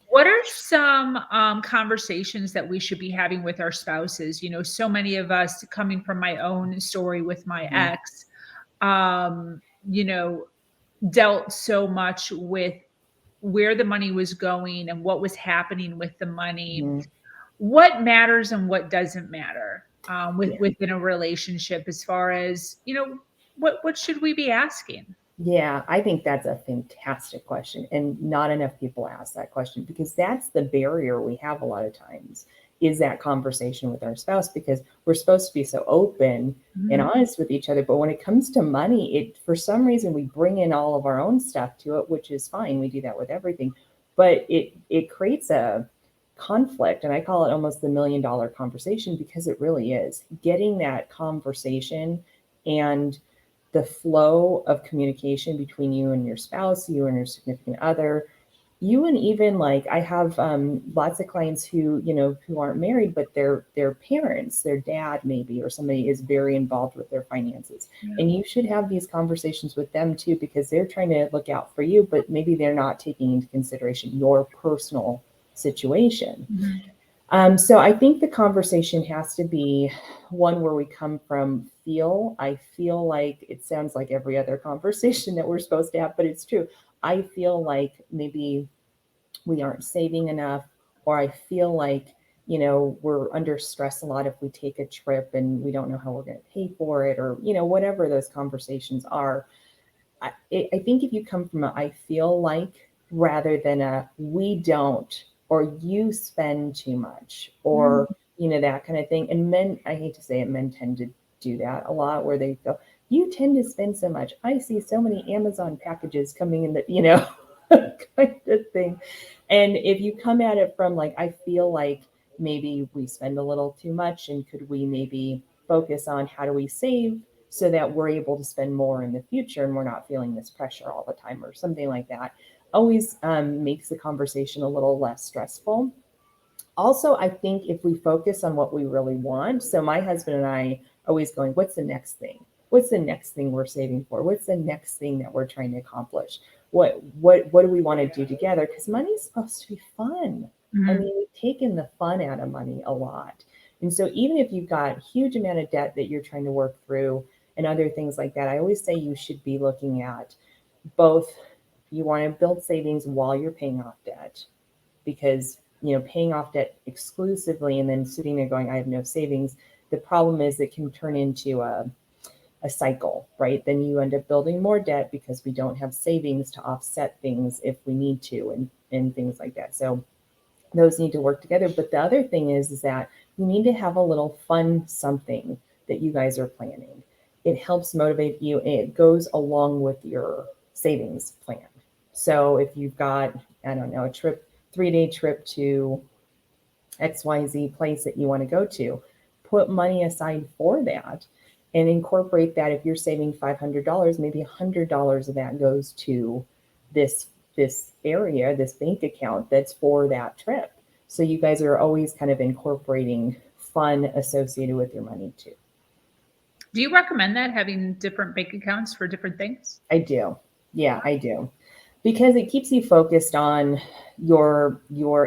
What are some conversations that we should be having with our spouses? So many of us, coming from my own story with my Mhm. ex, um, you know, dealt so much with where the money was going and what was happening with the money. Mhm. What matters and what doesn't matter Yeah. within a relationship, as far as what should we be asking? Yeah, I think that's a fantastic question. And not enough people ask that question because that's the barrier we have a lot of times is that conversation with our spouse because we're supposed to be so open and Mhm. honest with each other. But when it comes to money, it for some reason we bring in all of our own stuff to it, which is fine. We do that with everything. But it creates a conflict. And I call it almost the $1 million conversation because it really is. Getting that conversation and the flow of communication between you and your spouse, you and your significant other, you and even like I have lots of clients who who aren't married, but their parents, their dad maybe, or somebody is very involved with their finances, Yeah. and you should have these conversations with them too because they're trying to look out for you, but maybe they're not taking into consideration your personal situation. Mhm. So I think the conversation has to be one where we come from I feel like it sounds like every other conversation that we're supposed to have, but it's true. I feel like maybe we aren't saving enough, or I feel like, we're under stress a lot if we take a trip and we don't know how we're going to pay for it, or, whatever those conversations are. I think if you come from a I feel like rather than a we don't, or you spend too much, Mm. or that kind of thing. And men, I hate to say it, men tend to do that a lot where they go, you tend to spend so much. I see so many Amazon packages coming in that, kind of thing. And if you come at it from like, I feel like maybe we spend a little too much and could we maybe focus on how do we save so that we're able to spend more in the future and we're not feeling this pressure all the time or something like that, always makes the conversation a little less stressful. Also, I think if we focus on what we really want, so my husband and I always going, what's the next thing? What's the next thing we're saving for? What's the next thing that we're trying to accomplish? What do we want to do together? Because money's supposed to be fun. I Mhm. mean, we've taken the fun out of money a lot. And so even if you've got a huge amount of debt that you're trying to work through and other things like that, I always say you should be looking at both. You want to build savings while you're paying off debt because paying off debt exclusively and then sitting there going I have no savings, the problem is it can turn into a cycle, right? Then you end up building more debt because we don't have savings to offset things if we need to, and things like that. So those need to work together. But the other thing is that you need to have a little fun something that you guys are planning. It helps motivate you and it goes along with your savings plan. So if you've got, I don't know, a trip, 3-day trip to XYZ place that you want to go to, put money aside for that and incorporate that. If you're saving $500, maybe $100 of that goes to this area, this bank account that's for that trip. So you guys are always kind of incorporating fun associated with your money too. Do you recommend that, having different bank accounts for different things? I do. Yeah, I do. Because it keeps you focused on your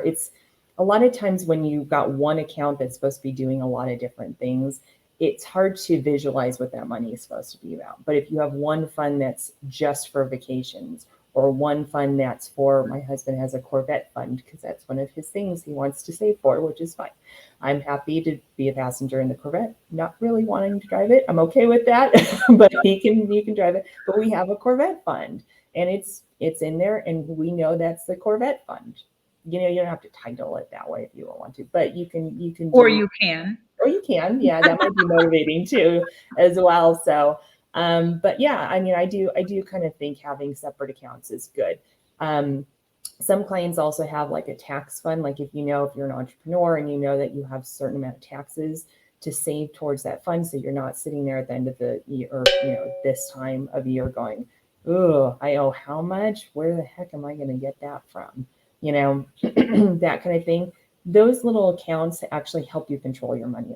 it's a lot of times when you've got one account that's supposed to be doing a lot of different things, it's hard to visualize what that money is supposed to be about. But if you have one fund that's just for vacations, or one fund that's for, my husband has a Corvette fund because that's one of his things he wants to save for, which is fine. I'm happy to be a passenger in the Corvette, not really wanting to drive it. I'm okay with that, but he can drive it. But we have a Corvette fund, and it's in there, and we know that's the Corvette fund. You don't have to title it that way if you don't want to, but you can Or do, you can. or you can, yeah, that might be motivating too, as well. So, but yeah, I mean, I do kind of think having separate accounts is good. Um, some clients also have like a tax fund, like if you're an entrepreneur and you know that you have a certain amount of taxes to save towards that fund, so you're not sitting there at the end of the year, or this time of year going, oh, I owe how much? Where the heck am I going to get that from? You know, that kind of thing. Those little accounts actually help you control your money